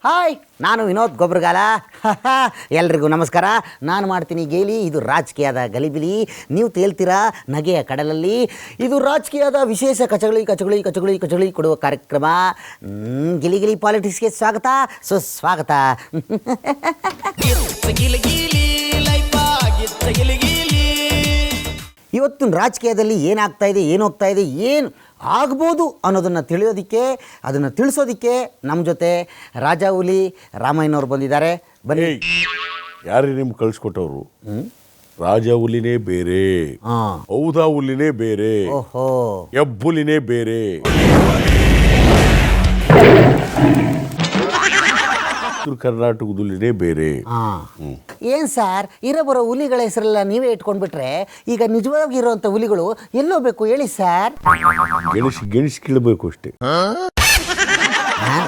Hi, ನಾನು ವಿನೋದ್ ಗೊಬ್ಬರಗಾಲ. ಎಲ್ರಿಗೂ ನಮಸ್ಕಾರ. ನಾನು ಮಾಡ್ತೀನಿ ಗೇಲಿ. ಇದು ರಾಜಕೀಯದ ಗಲಿಬಿಲಿ. ನೀವು ತೇಲ್ತೀರಾ ನಗೆಯ ಕಡಲಲ್ಲಿ. ಇದು ರಾಜಕೀಯದ ವಿಶೇಷ ಕಚಗುಳಿ ಕೊಡುವ ಕಾರ್ಯಕ್ರಮ. ಗಿಲಿ ಪಾಲಿಟಿಕ್ಸ್ಗೆ ಸ್ವಾಗತ, ಸುಸ್ವಾಗತ. ಇವತ್ತಿನ ರಾಜಕೀಯದಲ್ಲಿ ಏನಾಗ್ತಾ ಇದೆ, ಏನೋಗ್ತಾ ಇದೆ, ಏನು ಆಗ್ಬೋದು ಅನ್ನೋದನ್ನು ತಿಳಿಯೋದಕ್ಕೆ, ಅದನ್ನು ತಿಳಿಸೋದಕ್ಕೆ ನಮ್ಮ ಜೊತೆ ರಾಜಾ ಹುಲಿ ರಾಮಯ್ಯನವ್ರು ಬಂದಿದ್ದಾರೆ. ಬನ್ನಿ. ಯಾರೇ ನಿಮ್ಗೆ ಕಳಿಸ್ಕೊಟ್ಟವ್ರು? ರಾಜಾ ಹುಲಿನೇ ಬೇರೆ, ಹೌದಾ ಹುಲಿನೇ ಬೇರೆ, ಓಹೋ, ಹೆಬ್ಬುಲಿನೇ ಬೇರೆ. ಕರ್ನಾಟಕದ ಹುಲಿನೇ ಬೇರೆ. ಏನು ಸರ್, ಬರೋ ಹುಲಿಗಳ ಹೆಸರೆಲ್ಲ ನೀವೇ ಇಟ್ಕೊಂಡ್ಬಿಟ್ರೆ ಈಗ ನಿಜವಾಗಿರುವಂಥ ಹುಲಿಗಳು ಎಲ್ಲೋಗ್ಬೇಕು ಹೇಳಿ ಸರ್? ಗೆಣಸು ಕೀಳಬೇಕು ಅಷ್ಟೇ.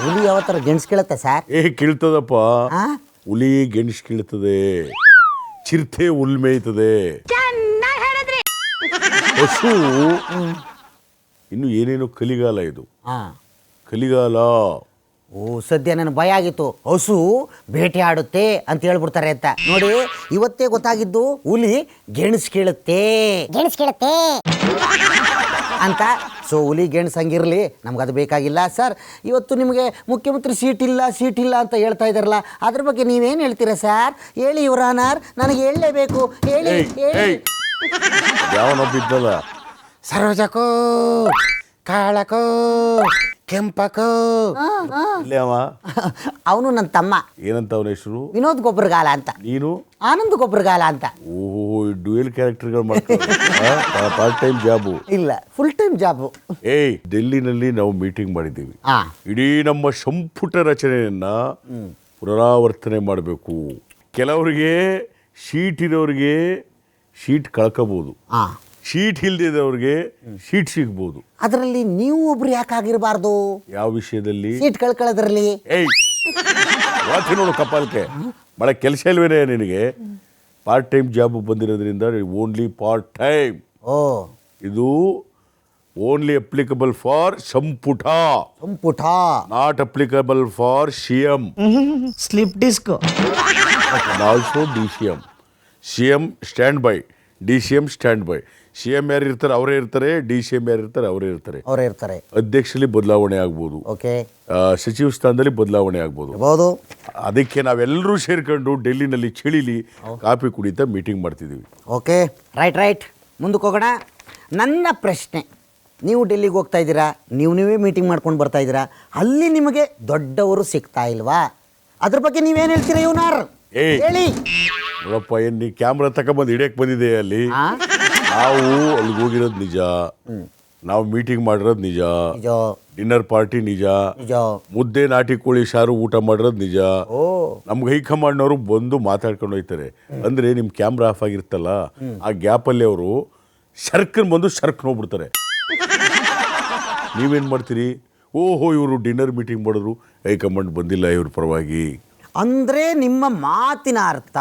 ಹುಲಿ ಯಾವ ಥರ ಗೆಣಸು ಕೀಳುತ್ತೆ ಸರ್? ಕೀಳ್ತದಪ್ಪ. ಹುಲಿ ಗೆಣಸು ಕೀಳ್ತದೆ, ಚಿರತೆ ಹುಲ್ ಮೇಯ್ತದೆ, ಹಸು ಇನ್ನು ಏನೇನೋ. ಕಲಿಗಾಲ ಇದು, ಕಲಿಗಾಲ. ಓ, ಸದ್ಯ ನನಗೆ ಭಯ ಆಗಿತ್ತು, ಹಸು ಬೇಟೆ ಆಡುತ್ತೆ ಅಂತ ಹೇಳ್ಬಿಡ್ತಾರೆ ಅಂತ. ನೋಡಿ, ಇವತ್ತೇ ಗೊತ್ತಾಗಿದ್ದು ಹುಲಿ ಗೆಣಸು ಕೀಳುತ್ತೆ ಅಂತ. ಸೊ ಹುಲಿ ಗೆಣಸು ಹಂಗಿರಲಿ, ನಮ್ಗದು ಬೇಕಾಗಿಲ್ಲ ಸರ್. ಇವತ್ತು ನಿಮಗೆ ಮುಖ್ಯಮಂತ್ರಿ ಸೀಟ್ ಇಲ್ಲ ಅಂತ ಹೇಳ್ತಾ ಇದ್ದಾರಲ್ಲ, ಅದ್ರ ಬಗ್ಗೆ ನೀವೇನು ಹೇಳ್ತೀರಾ ಸರ್? ಹೇಳಿ ಯುವರ್ ಆನರ್, ನನಗೆ ಹೇಳಲೇಬೇಕು, ಹೇಳಿ. ಯಾವನೊಬ್ಬಿದ್ದಲ್ಲ, ಸರೋಜಕ್ಕೂ ಕಾಳಕೋ ಕೆಂಪಕೋ, ಅವನು ನನ್ನ ತಮ್ಮ. ಏನಂತ ಅವನ ಹೆಸರು? ವಿನೋದ್ ಗೊಬ್ಬರಗಾಲ ಅಂತ. ನೀನು? ಆನಂದ್ ಗೊಬ್ಬರಗಾಲ ಅಂತ. ಓಹೋ, ಡ್ಯೂಯಲ್ ಕ್ಯಾರೆಕ್ಟರ್ಗಳು ಮಾಡ್ತಾರೆ. Part time job? ಇಲ್ಲ, ಫುಲ್ ಟೈಮ್ ಜಾಬು. ಡೆಲ್ಲಿನಲ್ಲಿ ನಾವು ಮೀಟಿಂಗ್ ಮಾಡಿದ್ದೀವಿ. ಇಡೀ ನಮ್ಮ ಸಂಪುಟ ರಚನೆಯನ್ನ ಪುನರಾವರ್ತನೆ ಮಾಡಬೇಕು. ಕೆಲವರಿಗೆ ಶೀಟ್ ಇರೋರಿಗೆ ಶೀಟ್ ಕಳ್ಕೋಬಹುದು, ಶೀಟ್ ಇಲ್ದಿದ್ದವ್ರಿಗೆ ಶೀಟ್ ಸಿಗ್ಬೋದು. ಅದರಲ್ಲಿ ನೀವು ಒಬ್ರು ಯಾಕಾಗಿರಬಾರ್ದು? ಯಾವ ವಿಷಯದಲ್ಲಿ? ಸೀಟ್ ಕಳ್ಕೊಳ್ಳೋದ್ರಲ್ಲಿ. ನೋಡು ಕಪಾಲ್ಕೆ, ಬಹಳ ಕೆಲಸ ಇಲ್ವೇನೆ ನಿನಗೆ? ಪಾರ್ಟ್ ಟೈಮ್ ಜಾಬ್ ಬಂದಿರೋದ್ರಿಂದ ಓನ್ಲಿ ಪಾರ್ಟ್ ಟೈಮ್. ಇದು ಓನ್ಲಿ ಅಪ್ಲಿಕಬಲ್ ಫಾರ್ ಸಂಪುಟ, not applicable for CM. Slip disc. Also DCM. CM stand by, DCM stand by. CM ಯಾರು ಇರ್ತಾರೆ ಅವರೇ ಇರ್ತಾರೆ, DCM ಯಾರು ಇರ್ತಾರೆ ಅವರೇ ಇರ್ತಾರೆ. ಅಧ್ಯಕ್ಷರಲ್ಲಿ ಬದಲಾವಣೆ ಆಗ್ಬೋದು, ಸಚಿವ ಸ್ಥಾನದಲ್ಲಿ ಬದಲಾವಣೆ ಆಗ್ಬೋದು. ಅದಕ್ಕೆ ನಾವೆಲ್ಲರೂ ಸೇರ್ಕೊಂಡು ಡೆಲ್ಲಿನಲ್ಲಿ ಚಳಿಲಿ ಕಾಫಿ ಕುಡಿತಾ ಮೀಟಿಂಗ್ ಮಾಡ್ತಿದ್ದೀವಿ. Okay, right. ಮುಂದಕ್ಕೆ ಹೋಗೋಣ. ನನ್ನ ಪ್ರಶ್ನೆ, ನೀವು ಡೆಲ್ಲಿಗೆ ಹೋಗ್ತಾ ಇದ್ದೀರಾ, ನೀವೇ ಮೀಟಿಂಗ್ ಮಾಡ್ಕೊಂಡು ಬರ್ತಾ ಇದ್ದೀರಾ, ಅಲ್ಲಿ ನಿಮಗೆ ದೊಡ್ಡವರು ಸಿಗ್ತಾ ಇಲ್ವಾ? ಅದ್ರ ಬಗ್ಗೆ ನೀವೇನು ಹೇಳ್ತೀರಾ ಯುವನಾರ್? ಹೇಳಿ. ನೋಡಪ್ಪ, ಏನು ನೀ ಕ್ಯಾಮ್ರಾ ತಗೊಂಬಂದು ಹಿಡಿಯಕ್ಕೆ ಬಂದಿದೆ ಅಲ್ಲಿ? ನಾವು ಅಲ್ಲಿಗೆ ಹೋಗಿರೋದು ನಿಜ, ನಾವು ಮೀಟಿಂಗ್ ಮಾಡಿರೋದು ನಿಜ, ಡಿನ್ನರ್ ಪಾರ್ಟಿ ನಿಜ, ಮುದ್ದೆ ನಾಟಿ ಕೋಳಿ ಸಾರು ಊಟ ಮಾಡಿರೋದು ನಿಜ. ನಮ್ಗೆ ಹೈಕಮಾಂಡ್ನವರು ಬಂದು ಮಾತಾಡ್ಕೊಂಡು ಹೋಗ್ತಾರೆ. ಅಂದ್ರೆ ನಿಮ್ ಕ್ಯಾಮ್ರಾ ಆಫ್ ಆಗಿರ್ತಲ್ಲ, ಆ ಗ್ಯಾಪಲ್ಲಿ ಅವರು ಬಂದು ಹೋಗ್ಬಿಡ್ತಾರೆ. ನೀವೇನ್ ಮಾಡ್ತೀರಿ? ಓಹೋ, ಇವರು ಡಿನ್ನರ್ ಮೀಟಿಂಗ್ ಮಾಡಿದ್ರು, ಹೈಕಮಾಂಡ್ ಬಂದಿಲ್ಲ ಇವ್ರ ಪರವಾಗಿ. ಅಂದರೆ ನಿಮ್ಮ ಮಾತಿನ ಅರ್ಥ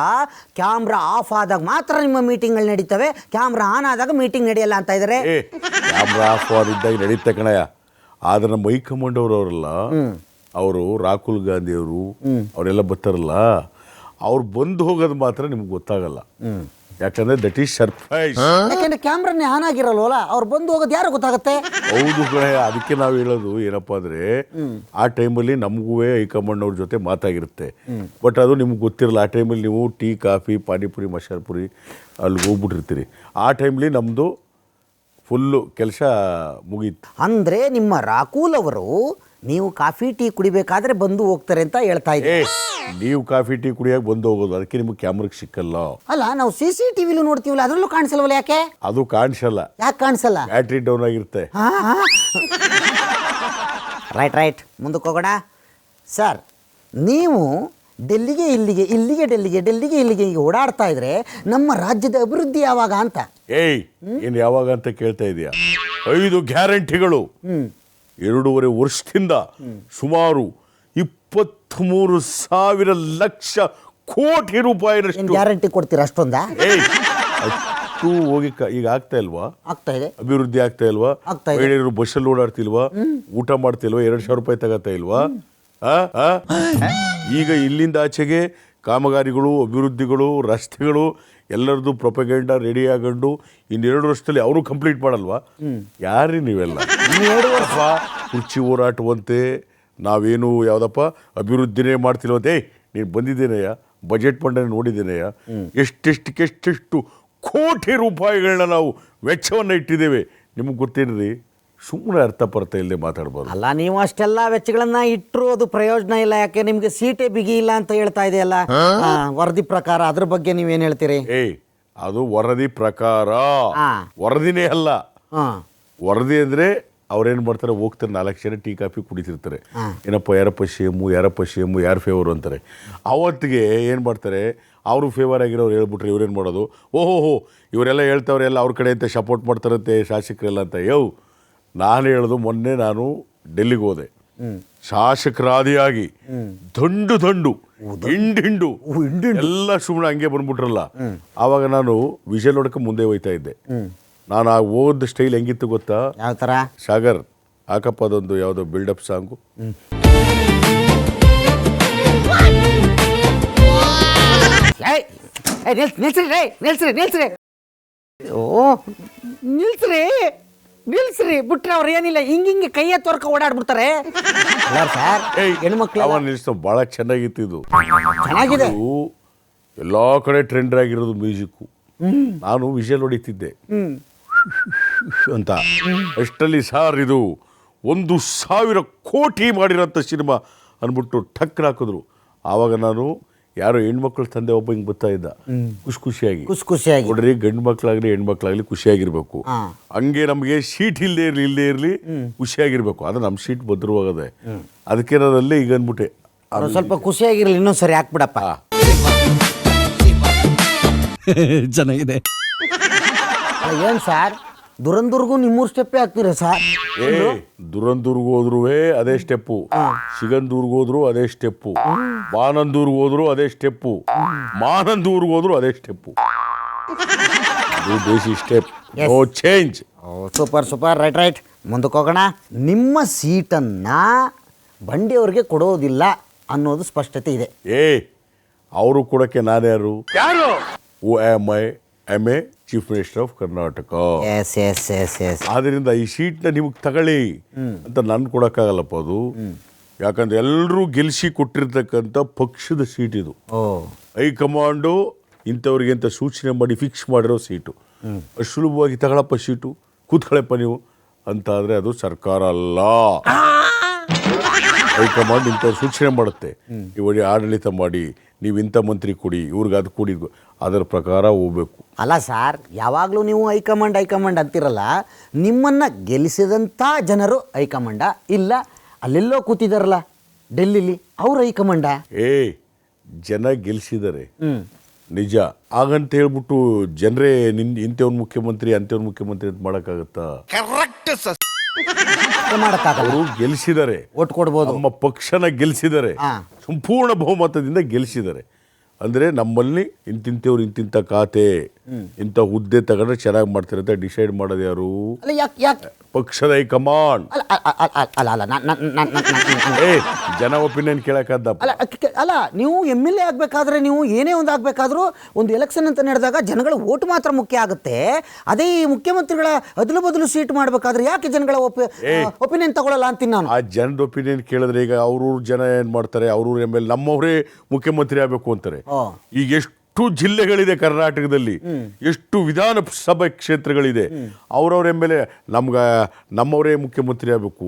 ಕ್ಯಾಮ್ರಾ ಆಫ್ ಆದಾಗ ಮಾತ್ರ ನಿಮ್ಮ ಮೀಟಿಂಗ್ಗಳು ನಡೀತವೆ, ಕ್ಯಾಮ್ರಾ ಆನ್ ಆದಾಗ ಮೀಟಿಂಗ್ ನಡೆಯಲ್ಲ ಅಂತ ಇದ್ದಾರೆ. ಕ್ಯಾಮ್ರಾ ಆಫ್ ಆಗಿದ್ದಾಗ ನಡೀತಾ ಕಣಯ್ಯ. ಆದ್ರೆ ನಮ್ಮ ಹೈಕಮಾಂಡ್ ಅವರಲ್ಲ, ಅವರು ರಾಹುಲ್ ಗಾಂಧಿ ಅವರು ಅವರೆಲ್ಲ ಬರ್ತಾರಲ್ಲ, ಅವ್ರು ಬಂದು ಹೋಗೋದು ಮಾತ್ರ ನಿಮ್ಗೆ ಗೊತ್ತಾಗಲ್ಲ. ಯಾಕಂದ್ರೆ ದಟ್ ಈಸ್ ಸರ್ಪ್ರೈಸ್. ಯಾಕಂದ್ರೆ ಕ್ಯಾಮ್ರಾನೇ ಆನ್ ಆಗಿರಲ್ವಲ್ಲ, ಅವ್ರು ಬಂದು ಹೋಗೋದು ಯಾರು ಗೊತ್ತಾಗುತ್ತೆ? ಹೌದು ಕಣಯ್ಯ. ಅದಕ್ಕೆ ನಾವು ಹೇಳೋದು ಏನಪ್ಪಾ ಅಂದ್ರೆ, ಆ ಟೈಮಲ್ಲಿ ನಮಗೂ ಹೈಕಮಾಂಡ್ ಅವ್ರ ಜೊತೆ ಮಾತಾಗಿರುತ್ತೆ. ಬಟ್ ಅದು ನಿಮ್ಗೆ ಗೊತ್ತಿರಲ್ಲ. ಆ ಟೈಮಲ್ಲಿ ನೀವು ಟೀ, ಕಾಫಿ, ಪಾನಿಪುರಿ, ಮಸಾಲೆ ಪುರಿ ಅಲ್ಲಿ ಹೋಗ್ಬಿಟ್ಟಿರ್ತೀರಿ. ಆ ಟೈಮ್ಲಿ ನಮ್ಮದು ಫುಲ್ಲು ಕೆಲಸ ಮುಗೀತು. ಅಂದರೆ ನಿಮ್ಮ ರಾಹುಲ್ ಅವರು ನೀವು ಕಾಫಿ ಟೀ ಕುಡಿಬೇಕಾದ್ರೆ ಬಂದು ಹೋಗ್ತಾರೆ ಅಂತ ಹೇಳ್ತಾ ಇದ್ದೀವಿ. ನೀವು ಕಾಫಿ ಟೀ ಕುಡಿಯಾಗ ಬಂದು ಹೋಗೋದು, ಅದಕ್ಕೆ ನಿಮ್ಗೆ ಕ್ಯಾಮ್ರಾಗೆ ಸಿಕ್ಕಲ್ಲ. ಅಲ್ಲ, ನಾವು CCTV ನೋಡ್ತೀವಲ್ಲ, ಅದರಲ್ಲೂ ಕಾಣಿಸಲ್ವಲ್ಲ? ಯಾಕೆ? ಅದು ಕಾಣಿಸಲ್ಲ. ಯಾಕೆ ಕಾಣಿಸಲ್ಲ? ಬ್ಯಾಟ್ರಿ ಡೌನ್ ಆಗಿರುತ್ತೆ. ರೈಟ್. ಮುಂದಕ್ಕೆ ಹೋಗೋಣ ಸರ್. ನೀವು ಡೆಲ್ಲಿಗೆ ಇಲ್ಲಿಗೆ ಓಡಾಡ್ತಾ ಇದ್ರೆ ನಮ್ಮ ರಾಜ್ಯದ ಅಭಿವೃದ್ಧಿ ಯಾವಾಗ ಅಂತ? ಏನು ಯಾವಾಗ ಅಂತ ಕೇಳ್ತಾ ಇದೀಯಾ? 5 ಗ್ಯಾರಂಟಿಗಳು 2.5 ವರ್ಷದಿಂದ ಸುಮಾರು 23,000 ಲಕ್ಷ ಕೋಟಿ ರೂಪಾಯಿನಷ್ಟು ಗ್ಯಾರಂಟಿ ಕೊಡ್ತೀರಾ? ಅಷ್ಟೊಂದ ಇಷ್ಟು ಹೋಗಿ ಈಗ ಆಗ್ತಾ ಇಲ್ವಾ? ಆಗ್ತಾ ಇದೆ. ಅಭಿವೃದ್ಧಿ ಆಗ್ತಾ ಇಲ್ವಾ? ಆಗ್ತಾ ಇದೆ. ಮಹಿಳೆಯರು ಬಸ್ಸಲ್ಲಿ ಓಡಾಡ್ತಿಲ್ವಾ? ಊಟ ಮಾಡ್ತಿಲ್ವಾ? 2,000 ರೂಪಾಯಿ ತಗೋತಾ ಇಲ್ವಾ? ಈಗ ಇಲ್ಲಿಂದ ಆಚೆಗೆ ಕಾಮಗಾರಿಗಳು, ಅಭಿವೃದ್ಧಿಗಳು, ರಸ್ತೆಗಳು ಎಲ್ಲರದ್ದು ಪ್ರೊಪಗೇಂಡ ರೆಡಿ ಆಗೊಂಡು ಇನ್ನು 2 ವರ್ಷದಲ್ಲಿ ಅವರು ಕಂಪ್ಲೀಟ್ ಮಾಡಲ್ವಾ? ಯಾರೀ ನೀವೆಲ್ಲ? 2 ವರ್ಷ ಕುರ್ಚಿ ಹೋರಾಟವಂತೆ ನಾವೇನು ಯಾವುದಪ್ಪ ಅಭಿವೃದ್ಧಿನೇ ಮಾಡ್ತಿಲ್ವಂತೆ. ನೀನು ಬಂದಿದ್ದೇನೆಯ ಬಜೆಟ್ ಫಂಡನ್ನು ನೋಡಿದ್ದೇನೆಯ ಎಷ್ಟೆಷ್ಟು ಕೋಟಿ ರೂಪಾಯಿಗಳನ್ನ ನಾವು ವೆಚ್ಚವನ್ನು ಇಟ್ಟಿದ್ದೇವೆ. ನಿಮಗೆ ಗೊತ್ತೇನ್ರಿ? ಸುಮ್ಮನೆ ಅರ್ಥಪರ್ಥ ಇಲ್ಲದೆ ಮಾತಾಡ್ಬೋದು. ಅಲ್ಲ, ನೀವು ಅಷ್ಟೆಲ್ಲ ವೆಚ್ಚಗಳನ್ನ ಇಟ್ಟರು ಅದು ಪ್ರಯೋಜನ ಇಲ್ಲ. ಯಾಕೆ ನಿಮ್ಗೆ ಸೀಟೇ ಬಿಗಿ ಇಲ್ಲ ಅಂತ ಹೇಳ್ತಾ ಇದೆಯಲ್ಲ ವರದಿ ಪ್ರಕಾರ. ಅದ್ರ ಬಗ್ಗೆ ನೀವೇನು ಹೇಳ್ತೀರಿ? ಅದು ವರದಿ ಪ್ರಕಾರ, ವರದಿನೇ ಅಲ್ಲ. ವರದಿ ಅಂದ್ರೆ ಅವ್ರೇನು ಮಾಡ್ತಾರೆ, ಹೋಗ್ತಾರೆ 4 ಜನ ಟೀ ಕಾಫಿ ಕುಡಿತಿರ್ತಾರೆ. ಏನಪ್ಪ ಯಾರಪ್ಪ ಶೇಮು ಯಾರು ಫೇವರು ಅಂತಾರೆ. ಅವತ್ತಿಗೆ ಏನು ಮಾಡ್ತಾರೆ, ಅವರು ಫೇವರ್ ಆಗಿರೋರು ಹೇಳ್ಬಿಟ್ರೆ ಇವ್ರೇನು ಮಾಡೋದು, ಓಹೋ ಇವರೆಲ್ಲ ಹೇಳ್ತವ್ರೆ ಎಲ್ಲ ಅವ್ರ ಕಡೆ ಅಂತ ಸಪೋರ್ಟ್ ಮಾಡ್ತಾರಂತೆ ಶಾಸಕರೆಲ್ಲ ಅಂತ. ನಾನು ಹೇಳೋದು, ಮೊನ್ನೆ ನಾನು ಡೆಲ್ಲಿಗೆ ಹೋದೆ. ಶಾಸಕರಾದಿಯಾಗಿ ದಂಡು ಹಿಂಡು ಎಲ್ಲ ಸುಮ್ಮನೆ ಹಂಗೆ ಬಂದ್ಬಿಟ್ರಲ್ಲ. ಆವಾಗ ನಾನು ವಿಷಲ್ ಹೊಡ್ಕ ಮುಂದೆ ಹೋಯ್ತಾ ಇದ್ದೆ. ನಾನು ಆ ಓದ್ ಸ್ಟೈಲ್ ಹೆಂಗಿತ್ತು ಗೊತ್ತಾ? ಯಾವ ಥರ? ಸಾಗರ್ ಹಾಕಪ್ಪ ಅದೊಂದು ಯಾವುದೋ ಬಿಲ್ಡಪ್ ಸಾಂಗು. ನಿಲ್ಸ್ರಿ ಬಿಟ್ರೆ ಅವ್ರು ಏನಿಲ್ಲ, ಹಿಂಗೆ ಕೈಯ ತೋರ್ಕ ಓಡಾಡ್ಬಿಡ್ತಾರೆ ಸರ್. ಹೆಣ್ಮಕ್ಳು ನಿಲ್ಸ್ತು ಭಾಳ ಚೆನ್ನಾಗಿತ್ತು. ಇದು ಚೆನ್ನಾಗಿದೆ. ಎಲ್ಲಾ ಕಡೆ ಟ್ರೆಂಡ್ ಆಗಿರೋದು ಮ್ಯೂಸಿಕ್ಕು. ನಾನು ವಿಷಲ್ ಹೊಡಿತಿದ್ದೆ ಅಂತ. ಅಷ್ಟರಲ್ಲಿ ಸಾರ್ ಇದು 1,000 ಕೋಟಿ ಮಾಡಿರೋಂಥ ಸಿನಿಮಾ ಅಂದ್ಬಿಟ್ಟು ಟಕ್ ಹಾಕಿದ್ರು. ಆವಾಗ ನಾನು ಯಾರೋ ಹೆಣ್ಮಕ್ಳ ತಂದೆ ಒಬ್ಬ ಹಿಂಗೆ ಬರ್ತಾ ಇದ್ದ, ಖುಷಿಯಾಗಿ ನೋಡ್ರಿ, ಗಂಡು ಮಕ್ಳಾಗ್ಲಿ ಹೆಣ್ಮಕ್ಳಾಗ್ಲಿ ಖುಷಿಯಾಗಿರ್ಬೇಕು. ಹಂಗೆ ನಮಗೆ ಸೀಟ್ ಇಲ್ಲದೆ ಇರಲಿ ಖುಷಿಯಾಗಿರ್ಬೇಕು. ಅದು ನಮ್ಮ ಸೀಟ್ ಭದ್ರವಾಗದೆ. ಅದಕ್ಕೆ ನಾನು ಅಲ್ಲೇ ಈಗ ಅಂದ್ಬಿಟ್ಟೆ, ಸ್ವಲ್ಪ ಖುಷಿಯಾಗಿರ್ಲಿ, ಇನ್ನೊಂದ್ಸರಿ ಹಾಕ್ಬಿಡಪ್ಪ. ಚೆನ್ನಾಗಿದೆ. ಏನ್ ಸರ್, ದುರಂದುರ್ಗೂ ನಿಮ್ಮೂರು ಸ್ಟೆಪ್ಪೇ ಹಾಕ್ತೀರ ಸರ್? ದುರಂದೂರ್ಗೆ ಹೋದ್ರು ಅದೇ ಸ್ಟೆಪ್ಪು, ಸಿಗಂದೂರ್ಗೆ ಹೋದ್ರು ಅದೇ ಸ್ಟೆಪ್ಪು, ಬಾನಂದೂರ್ಗೆ ಹೋದ್ರು ಅದೇ ಸ್ಟೆಪ್ಪು, ಮಾನಂದೂರ್ಗೆ ಹೋದ್ರು ಅದೇ ಸ್ಟೆಪ್ಪು. ದೇಶಿ step, no change. Super, right. ಮುಂದಕ್ಕೆ ಹೋಗೋಣ. ನಿಮ್ಮ ಸೀಟನ್ನ ಬಂಡಿಯವ್ರಿಗೆ ಕೊಡೋದಿಲ್ಲ ಅನ್ನೋದು ಸ್ಪಷ್ಟತೆ ಇದೆ. ಅವರು ಕೊಡಕ್ಕೆ ನಾನ್ಯಾರು? Who am I? I a chief minister of Karnataka. ಆದ್ರಿಂದ ಈ ಸೀಟ್ನ ನಿಮಗೆ ತಗೊಳ್ಳಿ ಅಂತ ನಾನು ಕೊಡಕ್ಕಾಗಲ್ಲಪ್ಪ ಅದು. ಯಾಕಂದ್ರೆ ಎಲ್ಲರೂ ಗೆಲ್ಸಿ ಕೊಟ್ಟಿರ್ತಕ್ಕಂಥ ಪಕ್ಷದ ಸೀಟ್ ಇದು. ಹೈಕಮಾಂಡು ಇಂಥವ್ರಿಗೆ ಅಂತ ಸೂಚನೆ ಮಾಡಿ ಫಿಕ್ಸ್ ಮಾಡಿರೋ ಸೀಟು. ಅಷ್ಟು ಸುಲಭವಾಗಿ ತಗೊಳಪ್ಪ ಸೀಟು, ಕೂತ್ಕೊಳ್ಳಪ್ಪ ನೀವು ಅಂತ ಆದರೆ ಅದು ಸರ್ಕಾರ ಅಲ್ಲ. ಹೈಕಮಾಂಡ್ ಇಂಥವ್ರು ಸೂಚನೆ ಮಾಡುತ್ತೆ, ಇವಾಗ ಆಡಳಿತ ಮಾಡಿ, ನೀವು ಇಂಥ ಮಂತ್ರಿ ಕೊಡಿ, ಇವ್ರಿಗೆ ಅದು ಕೊಡಿ, ಅದರ ಪ್ರಕಾರ ಹೋಗ್ಬೇಕು. ಅಲ್ಲ ಸರ್, ಯಾವಾಗಲೂ ನೀವು ಹೈಕಮಾಂಡ್ ಅಂತಿರಲ್ಲ. ನಿಮ್ಮನ್ನು ಗೆಲ್ಲಿಸಿದಂಥ ಜನರು ಹೈಕಮಾಂಡ ಇಲ್ಲ ಅಲ್ಲೆಲ್ಲೋ ಕೂತಿದಾರಲ್ಲ ಡೆಲ್ಲಿಲಿ, ಅವ್ರ ಹೈಕಮಾಂಡ? ಜನ ಗೆಲ್ಲಿಸಿದ್ದಾರೆ ನಿಜ. ಹಾಗಂತ ಹೇಳ್ಬಿಟ್ಟು ಜನರೇ ಇಂಥವ್ನ ಮುಖ್ಯಮಂತ್ರಿ ಅಂಥವ್ನ ಮುಖ್ಯಮಂತ್ರಿ ಅಂತ ಮಾಡೋಕ್ಕಾಗತ್ತಾ? ಮಾಡೋಕ್ಕಾಗಲ್ಲ. ಅವರು ಗೆಲ್ಲಿಸಿದ್ದಾರೆ, ಒಟ್ಟು ಕೊಡ್ಬೋದು. ನಮ್ಮ ಪಕ್ಷನ ಗೆಲ್ಲಿಸಿದ್ದಾರೆ, ಸಂಪೂರ್ಣ ಬಹುಮತದಿಂದ ಗೆಲ್ಲಿಸಿದ್ದಾರೆ. ಅಂದರೆ ನಮ್ಮಲ್ಲಿ ಇಂತಿಂಥವ್ರು ಇಂತಿಂಥ ಖಾತೆ ಇಂಥ ಹುದ್ದೆ ತಗೊಂಡ್ರೆ ಚೆನ್ನಾಗಿ ಮಾಡ್ತಾರೆ ಅಂತ ಡಿಸೈಡ್ ಮಾಡೋದು ಯಾರು? ಪಕ್ಷದ ಹೈಕಮಾಂಡ್. ಜನ ಒಪಿನಿಯನ್ ಕೇಳಕ್ಕಾದ್ದಪ್ಪ. ಅಲ್ಲ, ನೀವು MLA ಆಗಬೇಕಾದ್ರೆ, ನೀವು ಏನೇ ಒಂದು ಆಗಬೇಕಾದ್ರೂ ಒಂದು ಎಲೆಕ್ಷನ್ ಅಂತ ನಡೆದಾಗ ಜನಗಳ ಓಟ್ ಮಾತ್ರ ಮುಖ್ಯ ಆಗುತ್ತೆ. ಅದೇ ಈ ಮುಖ್ಯಮಂತ್ರಿಗಳ ಅದಲು ಬದಲು ಸೀಟ್ ಮಾಡಬೇಕಾದ್ರೆ ಯಾಕೆ ಜನಗಳ ಒಪಿನಿಯನ್ ತಗೊಳ್ಳಲ್ಲ ಅಂತೀನಿ ನಾನು. ಆ ಜನದ ಒಪಿನಿಯನ್ ಕೇಳಿದ್ರೆ ಈಗ ಅವ್ರವ್ರ ಜನ ಏನು ಮಾಡ್ತಾರೆ, ಅವ್ರವ್ರ MLA ನಮ್ಮವರೇ ಮುಖ್ಯಮಂತ್ರಿ ಆಗಬೇಕು ಅಂತಾರೆ. ಈಗ ಎಷ್ಟು ಜಿಲ್ಲೆಗಳಿದೆ ಕರ್ನಾಟಕದಲ್ಲಿ, ಎಷ್ಟು ವಿಧಾನಸಭಾ ಕ್ಷೇತ್ರಗಳಿದೆ. ಅವ್ರವ್ರ MLA ನಮ್ಮವರೇ ಮುಖ್ಯಮಂತ್ರಿ ಆಗಬೇಕು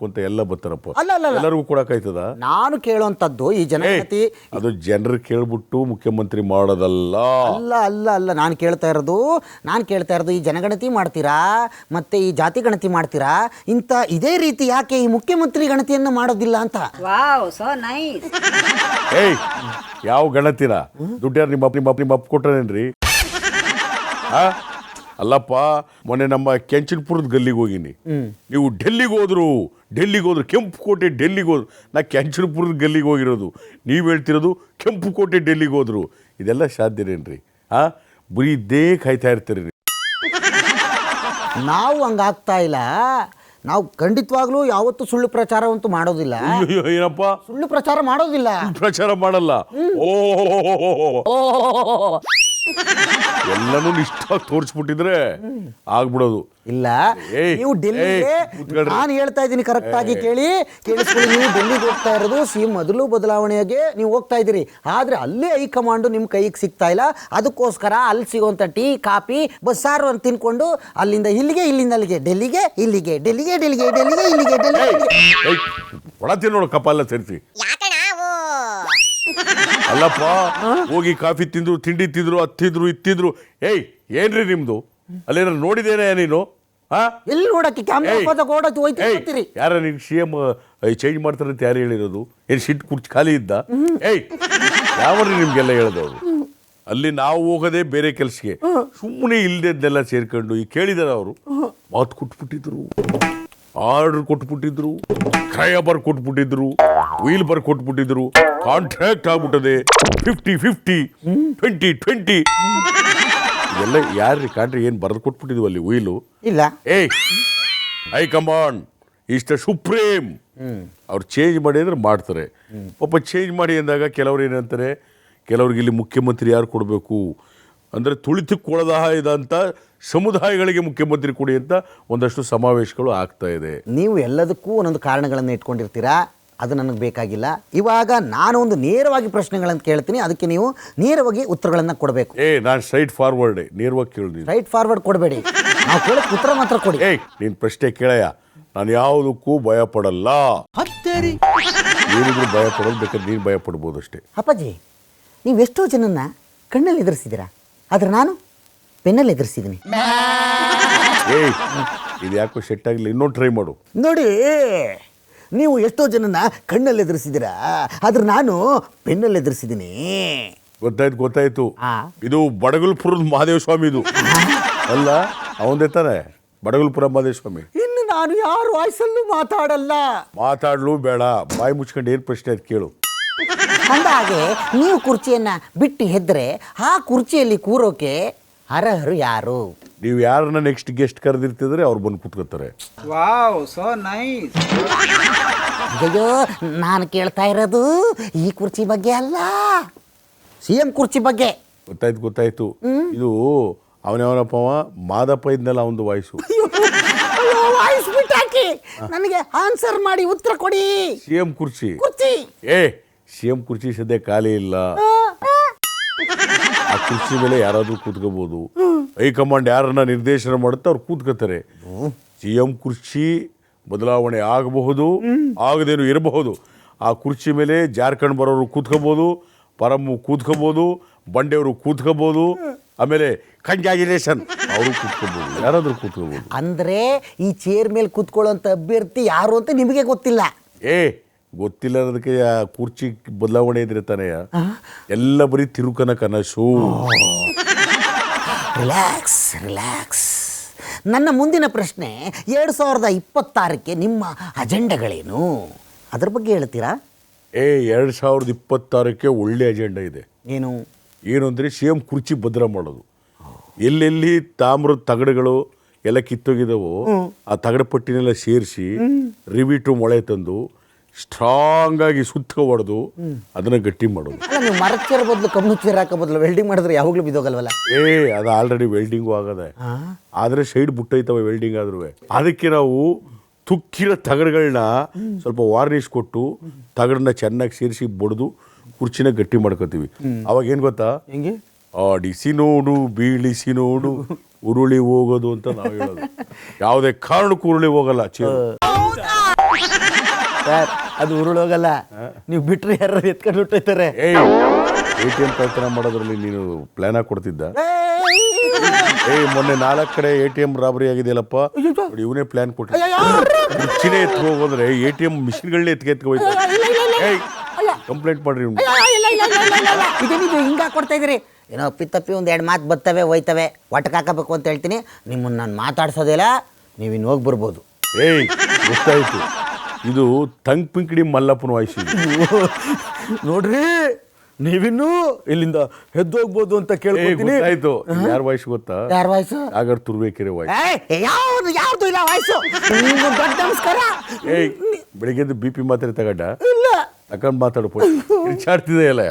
ಅಂತ ಎಲ್ಲ ಬರ್ತಾರಪ್ಪ. ಎಲ್ಲರಿಗೂ ಕೊಡಕ್ಕಾಯ್ತದ? ನಾನು ಕೇಳುವಂಥದ್ದು ಈ ಜನಗಣತಿ, ಅದು ಜನರು ಕೇಳ್ಬಿಟ್ಟು ಮುಖ್ಯಮಂತ್ರಿ ಮಾಡೋದಲ್ಲ. ಅಲ್ಲ ನಾನು ಕೇಳ್ತಾ ಇರೋದು ಈ ಜನಗಣತಿ ಮಾಡ್ತೀರಾ ಮತ್ತೆ ಈ ಜಾತಿ ಗಣತಿ ಮಾಡ್ತೀರಾ, ಇದೇ ರೀತಿ ಯಾಕೆ ಈ ಮುಖ್ಯಮಂತ್ರಿ ಗಣತಿಯನ್ನು ಮಾಡೋದಿಲ್ಲ ಅಂತ. ಯಾವ ಗಣತಿನ ದುಡ್ಡು ಯಾರು ನಿಮ್ಮ ಅಪ್ಪ ಕೊಟ್ರೇನ್ರಿ? ಅಲ್ಲಪ್ಪ, ಮೊನ್ನೆ ನಮ್ಮ ಕೆಂಚನಪುರದ ಗಲ್ಲಿಗೆ ಹೋಗಿನಿ. ನೀವು ಡೆಲ್ಲಿಗೆ ಹೋದ್ರು ಕೆಂಪುಕೋಟೆ ಡೆಲ್ಲಿಗೆ ಹೋದ್ರು. ನಾ ಕೆಂಚನಪುರದ ಗಲ್ಲಿಗೆ ಹೋಗಿರೋದು, ನೀವು ಹೇಳ್ತಿರೋದು ಕೆಂಪುಕೋಟೆ ಡೆಲ್ಲಿಗೆ ಹೋದ್ರು. ಇದೆಲ್ಲ ಸಾಧ್ಯನೇನ್ರಿ? ಬರೀ ಇದ್ದೇ ಕಾಯ್ತಾ ಇರ್ತೀರಿ ನೀವು. ನಾವು ಹಂಗಾಗ್ತಾ ಇಲ್ಲ. ನಾವು ಖಂಡಿತವಾಗ್ಲೂ ಯಾವತ್ತೂ ಸುಳ್ಳು ಪ್ರಚಾರವಂತೂ ಮಾಡೋದಿಲ್ಲ. ಅಯ್ಯೋ, ಏನಪ್ಪ ಸುಳ್ಳು ಪ್ರಚಾರ ಮಾಡೋದಿಲ್ಲ. ಪ್ರಚಾರ ಮಾಡಲ್ಲ. ಓ ಎಲ್ಲನೂ ನಿಷ್ಠವಾಗಿ ತೋರಿಸ್ಬಿಟ್ಟಿದ್ರೆ ಆಗ್ಬಿಡೋದು. ಇಲ್ಲ, ಏಯ್, ನೀವು ಡೆಲ್ಲಿಗೆ, ಕೂತ್ಕೊಳ್ರಿ. ನಾನು ಹೇಳ್ತಾ ಇದ್ದೀನಿ ಕರೆಕ್ಟ್ ಆಗಿ ಕೇಳಿಸ್ಕೊಳ್ಳಿ. ನೀವು ಡೆಲ್ಲಿಗೆ ಹೋಗ್ತಾ ಇರೋದು ಸಿಎಂ ಮೊದಲು ಬದಲಾವಣೆಗೆ ನೀವು ಹೋಗ್ತಾ ಇದ್ದೀರಿ. ಆದ್ರೆ ಅಲ್ಲೇ ಹೈಕಮಾಂಡ್ ನಿಮ್ ಕೈಗೆ ಸಿಗ್ತಾ ಇಲ್ಲ. ಅದಕ್ಕೋಸ್ಕರ ಅಲ್ಲಿ ಸಿಗುವಂತ ಟೀ ಕಾಫಿ ಬಸ್ಸಾರು ಅಂತ ತಿನ್ಕೊಂಡು ಅಲ್ಲಿಂದ ಇಲ್ಲಿಗೆ, ಇಲ್ಲಿಂದ ಅಲ್ಲಿಗೆ, ಡೆಲ್ಲಿಗೆ ಇಲ್ಲಿಗೆ, ಡೆಲ್ಲಿಗೆ ಡೆಲ್ಲಿಗೆ, ಡೆಲ್ಲಿಗೆ ಇಲ್ಲಿಗೆ, ಡೆಲ್ಲಿಗೆ. ಒಳ ತಿನ್ನೋಡು ಕಪಾಲ ಸೇರಿಸಿ. ಅಲ್ಲಪ್ಪ, ಹೋಗಿ ಕಾಫಿ ತಿಂದ್ರು, ತಿಂಡಿ ತಿಂದ್ರು, ಹತ್ತಿದ್ರು, ಇತ್ತಿದ್ರು. ಏನ್ರಿ ನಿಮ್ದು? ಅಲ್ಲೇನಾರು ನೋಡಿದೇನೆ ನೀನು? ಎಲ್ಲಿ ನೋಡಕ್ಕೆ ಕ್ಯಾಮ್ರಾ ಹೋಗ್ತೀರಿ? ಯಾರ ನೀನ್ CM ಚೇಂಜ್ ಮಾಡ್ತಾರೆ ಅಂತ ಯಾರು ಹೇಳಿರೋದು? ಏನ್ ಶಿಟ್ ಕುರ್ಚಿ ಖಾಲಿ ಇದ್ದ? ಯಾವ್ರಿ ನಿಮ್ಗೆಲ್ಲ ಹೇಳದವ್ರು? ಅಲ್ಲಿ ನಾವು ಹೋಗೋದೇ ಬೇರೆ ಕೆಲ್ಸಕ್ಕೆ. ಸುಮ್ಮನೆ ಇಲ್ದೆಲ್ಲ ಸೇರ್ಕೊಂಡು ಈ ಕೇಳಿದಾರ ಅವರು ಮಾತು ಕೊಟ್ಬಿಟ್ಟಿದ್ರು, ಆರ್ಡರ್ ಕೊಟ್ಬಿಟ್ಟಿದ್ರು, ಕ್ರಯ ಕೊಟ್ಬಿಟ್ಟಿದ್ರು, ವೀಲ್ ಕೊಟ್ಬಿಟ್ಟಿದ್ರು. ಕಾಂಟ್ರಾಕ್ಟ್ ಆಗ್ಬಿಟ್ಟದೆ 50-50, 20-20. ಇದೆಲ್ಲ ಯಾರ್ರಿ ಕಾಂಟ್ರಾಕ್ಟ್? ಏನ್ ಬರೆದು ಕೊಟ್ಬಿಟ್ಟಿದ್ವು ಅಲ್ಲಿ ವೀಲು? ಇಲ್ಲ. ಹೈಕಮಾಂಡ್ ಇಷ್ಟ ಸುಪ್ರೀಂ ಅವ್ರು ಚೇಂಜ್ ಮಾಡಿ ಅಂದ್ರೆ ಮಾಡ್ತಾರೆ. ಪಾಪ ಚೇಂಜ್ ಮಾಡಿ ಅಂದಾಗ ಕೆಲವ್ರು ಏನಂತಾರೆ, ಕೆಲವ್ರಿಗೆ ಇಲ್ಲಿ ಮುಖ್ಯಮಂತ್ರಿ ಯಾರು ಕೊಡಬೇಕು ಅಂದರೆ ತುಳಿತಕ್ಕೊಳದಾದಂಥ ಸಮುದಾಯಗಳಿಗೆ ಮುಖ್ಯಮಂತ್ರಿ ಕೊಡಿ ಅಂತ ಒಂದಷ್ಟು ಸಮಾವೇಶಗಳು ಆಗ್ತಾ ಇದೆ. ನೀವು ಎಲ್ಲದಕ್ಕೂ ಒಂದೊಂದು ಕಾರಣಗಳನ್ನು ಇಟ್ಕೊಂಡಿರ್ತೀರಾ. ಅದು ನನಗೆ ಬೇಕಾಗಿಲ್ಲ. ಇವಾಗ ನಾನು ಒಂದು ನೇರವಾಗಿ ಪ್ರಶ್ನೆಗಳನ್ನು ಕೇಳ್ತೀನಿ, ಅದಕ್ಕೆ ನೀವು ನೇರವಾಗಿ ಉತ್ತರಗಳನ್ನು ಕೊಡಬೇಕು. ನಾನು ಸ್ಟ್ರೈಟ್ ಫಾರ್ವರ್ಡ್ ನೇರವಾಗಿ ಕೇಳಿದ್ದೀನಿ. ರೈಟ್ ಫಾರ್ವರ್ಡ್ ಕೊಡಬೇಡಿ, ನಾವು ಕೇಳಕ್ಕೆ ಉತ್ತರ ಮಾತ್ರ ಕೊಡಿ. ನೀನು ಪ್ರಶ್ನೆ ಕೇಳಯ್ಯ, ನಾನು ಯಾವುದಕ್ಕೂ ಭಯ ಪಡಲ್ಲ. ಏನಿದ್ರು ಭಯ ಪಡೋದು, ಬೇಕಾದ್ರೆ ನೀನು ಭಯ ಪಡ್ಬೋದು ಅಷ್ಟೇ. ಅಪ್ಪಾಜಿ, ನೀವು ಎಷ್ಟೋ ಜನನ್ನ ಕಣ್ಣಲ್ಲಿ ಎದುರಿಸಿದ್ದೀರಾ, ಆದ್ರೆ ನಾನು ಪೆನ್ನಲ್ಲಿ ಎದುರಿಸಿದ್ದೀನಿ. ಇದು ಯಾಕೋ ಸೆಟ್ ಆಗಲಿ, ಇನ್ನೊಂದು ಟ್ರೈ ಮಾಡು. ನೋಡಿ, ನೀವು ಎಷ್ಟೋ ಜನನ್ನ ಕಣ್ಣಲ್ಲಿ ಎದುರಿಸಿದ್ದೀರಾ, ಆದ್ರೆ ನಾನು ಪೆನ್ನಲ್ಲಿ ಎದುರಿಸಿದ್ದೀನಿ. ಗೊತ್ತಾಯ್ತು. ಇದು ಬಡಗಲ್ಪುರದ ಮಹಾದೇವ ಸ್ವಾಮಿ ಇದು ಅಲ್ಲ? ಅವಂದೇ ತಾನೆ ಬಡಗಲ್ಪುರ ಮಹಾದೇವ ಸ್ವಾಮಿ. ಇನ್ನು ನಾನು ಯಾರು ವಾಯ್ಸಲ್ಲೂ ಮಾತಾಡಲ್ಲ. ಮಾತಾಡ್ಲು ಬೇಡ, ಬಾಯಿ ಮುಚ್ಕೊಂಡು ಏನು ಪ್ರಶ್ನೆ ಅದು ಕೇಳು. ಅಂದಾಗೆ ನೀವು ಕುರ್ಚಿಯನ್ನ ಬಿಟ್ಟು ಹೆದ್ರೆ ಆ ಕುರ್ಚಿಯಲ್ಲಿ ಕೂರೋಕೆ ಅರ್ಹರು ಯಾರು? ನೀವು ಯಾರನ್ನ ನೆಕ್ಸ್ಟ್ ಗೆಸ್ಟ್ ಕರೆದಿರ್ತಿದ್ರೆ ಅವ್ರು ಬಂದು ಕೂತ್ಕೋತಾರೆ. Wow, so nice. ಅಯ್ಯೋ, ನಾನು ಕೇಳ್ತಾ ಇರೋದು ಈ ಕುರ್ಚಿ ಬಗ್ಗೆ ಅಲ್ಲ, CM ಕುರ್ಚಿ ಬಗ್ಗೆ. ಗೊತ್ತಾಯ್ತು. ಇದು ಅವನವನಪ್ಪ ಮಾದಪ್ಪ ಇದ್ನಲ್ಲ ಅವನದು ವಾಯ್ಸು. ವಾಯ್ಸ್ ಬಿಟ್ಟಾಕಿ ನನಗೆ ಆನ್ಸರ್ ಮಾಡಿ ಉತ್ತರ ಕೊಡಿ. CM ಕುರ್ಚಿ. CM ಕುರ್ಚಿ ಸದ್ಯ ಖಾಲಿ ಇಲ್ಲ. ಆ ಕುರ್ಚಿ ಮೇಲೆ ಯಾರಾದ್ರೂ ಕೂತ್ಕೋಬಹುದು. ಹೈಕಮಾಂಡ್ ಯಾರನ್ನ ನಿರ್ದೇಶನ ಮಾಡುತ್ತೆ ಅವ್ರು ಕೂತ್ಕೋತಾರೆ. CM ಕುರ್ಚಿ ಬದಲಾವಣೆ ಆಗಬಹುದು, ಆಗದೇನು ಇರಬಹುದು. ಆ ಕುರ್ಚಿ ಮೇಲೆ ಜಾರ್ಖಂಡ್ ಬರೋರು ಕೂತ್ಕೋಬಹುದು, ಪರಮ್ಮು ಕೂತ್ಕೋಬಹುದು, ಬಂಡೆಯವರು ಕೂತ್ಕೋಬಹುದು, ಆಮೇಲೆ ಕಂಗ್ರ್ಯಾಚುಲೇಷನ್ ಅವರು ಕೂತ್ಕೋಬಹುದು, ಯಾರಾದ್ರೂ ಕೂತ್ಕೋಬಹುದು. ಅಂದ್ರೆ ಈ ಚೇರ್ ಮೇಲೆ ಕೂತ್ಕೊಳ್ಳುವಂತ ಅಭ್ಯರ್ಥಿ ಯಾರು ಅಂತ ನಿಮಗೆ ಗೊತ್ತಿಲ್ಲ? ಗೊತ್ತಿಲ್ಲ ಅನ್ನೋದಕ್ಕೆ ಆ ಕುರ್ಚಿ ಬದಲಾವಣೆ ಇದ್ರೆ ತಾನೇ. ಎಲ್ಲ ಬರೀ ತಿರುಕನ ಕನಸು. ರಿಲ್ಯಾಕ್ಸ್. ನನ್ನ ಮುಂದಿನ ಪ್ರಶ್ನೆ, 2026ಕ್ಕೆ ನಿಮ್ಮ ಅಜೆಂಡಗಳೇನು, ಅದ್ರ ಬಗ್ಗೆ ಹೇಳ್ತೀರಾ? 2026ಕ್ಕೆ ಒಳ್ಳೆ ಅಜೆಂಡಾ ಇದೆ. ಏನು ಅಂದರೆ CM ಕುರ್ಚಿ ಭದ್ರ ಮಾಡೋದು. ಎಲ್ಲೆಲ್ಲಿ ತಾಮ್ರದ ತಗಡುಗಳು ಎಲ್ಲ ಕಿತ್ತೋಗಿದಾವೋ ಆ ತಗಡು ಪಟ್ಟಿನೆಲ್ಲ ಸೇರಿಸಿ ರಿವಿಟು ಮೊಳೆ ತಂದು ಸ್ಟ್ರಾಂಗ್ ಆಗಿ ಸುತ್ತ ಹೊಡೆದು ಅದನ್ನ ಗಟ್ಟಿ ಮಾಡೋದು. ನೀವು ಮರದ ಚೇರ್ ಬದಲು ಕಬ್ಬು ಚೇರ್ ಹಾಕೋ ಬದಲು ವೆಲ್ಡಿಂಗ್ ಮಾಡಿದ್ರೆ ಯಾವಾಗಲೂ ಬಿದ್ದೋಗಲ್ವಲ್ಲ? ಅದು ಆಲ್ರೆಡಿ ವೆಲ್ಡಿಂಗು ಆಗದೆ, ಆದರೆ ಸೈಡ್ ಬುಟ್ಟೈತವೆ ವೆಲ್ಡಿಂಗ್ ಆದ್ರೂ. ಅದಕ್ಕೆ ನಾವು ತುಕ್ಕಿರೋ ತಗಡುಗಳನ್ನ ಸ್ವಲ್ಪ ವಾರ್ನಿಷ್ ಕೊಟ್ಟು ತಗಡನ್ನ ಚೆನ್ನಾಗಿ ಸೇರಿಸಿ ಬಡ್ದು ಕುರ್ಚಿನ ಗಟ್ಟಿ ಮಾಡ್ಕೋತೀವಿ. ಅವಾಗ ಏನು ಗೊತ್ತಾ, ಆಡಿಸಿ ನೋಡು, ಬೀಳಿಸಿ ನೋಡು, ಉರುಳಿ ಹೋಗೋದು ಅಂತ ನಾವು ಹೇಳೋದು. ಯಾವುದೇ ಕಾರಣಕ್ಕೂ ಉರುಳಿ ಹೋಗಲ್ಲ ಚೇರು. ಅದು ಉರುಳೋಗಲ್ಲ, ನೀವು ಬಿಟ್ರೆ ಯಾರು ಎತ್ಕೊಂಡು ಹುಟ್ಟೈತಾರೆ. ATM ಕಳ್ತನ ಮಾಡೋದ್ರಲ್ಲಿ ನೀನು ಪ್ಲಾನ್ ಆಗಿ ಕೊಡ್ತಿದ್ದ? ಮೊನ್ನೆ 4 ಕಡೆ ATM ರಾಬರಿ ಆಗಿದೆಯಲ್ಲಪ್ಪ, ಇವನೇ ಪ್ಲಾನ್ ಕೊಟ್ಟ. ಕುರ್ಚಿನೇ ಎತ್ಕೊ ಹೋಗೋದ್ರೆ ATM ಮಿಷಿನ್ಗಳನ್ನೇ ಎತ್ಕೋಯ್ತು. ಕಂಪ್ಲೇಂಟ್ ಮಾಡ್ರಿ. ಇದೇನಿದು ಹಿಂಗ ಕೊಡ್ತಾ ಇದ್ರಿ? ಏನೋ ಅಪ್ಪಿತಪ್ಪಿ ಒಂದು 2 ಮಾತು ಬರ್ತವೆ ಹೋಯ್ತವೆ, ಒಟ್ಟಕ್ಕೆ ಹಾಕಬೇಕು ಅಂತ ಹೇಳ್ತೀನಿ. ನಿಮ್ಮನ್ನು ನಾನು ಮಾತಾಡ್ಸೋದಿಲ್ಲ, ನೀವು ಇನ್ನು ಹೋಗಿ ಬರ್ಬೋದು. ಗೊತ್ತಾಯ್ತು, ಇದು ತಂಗ್ ಪಿಂಕಡಿ ಮಲ್ಲಪ್ಪನ ವಾಯ್ಸ್. ನೋಡ್ರಿ, ನೀವಿನ್ನೂ ಇಲ್ಲಿಂದ ಎದ್ದೋಗ್ಬೋದು ಅಂತ ಕೇಳ್ಕೊತೀನಿ. ಗೊತ್ತಾಯ್ತು ಯಾರ ವಾಯ್ಸ್ ಗೊತ್ತಾ? ಯಾರ ವಾಯ್ಸು? ಸಾಗರ್ ತುರ್ಬೇಕೆರೆ ವಾಯ್ಸ್. ಯಾವ್ದು ಇಲ್ಲ ವಾಯ್ಸು. ನಿಮ್ಗೆ ದೊಡ್ಡ ನಮಸ್ಕಾರ. ಏಯ್ ಬೆಳಿಗ್ಗೆ BP ಮಾತ್ರೆ ತಗೊಂಡ ಇಲ್ಲ ತಕೊಂಡ್ ಮಾತಾಡು ರಿಚಾಡ್ತಿದೆ ಅಲ್ಲ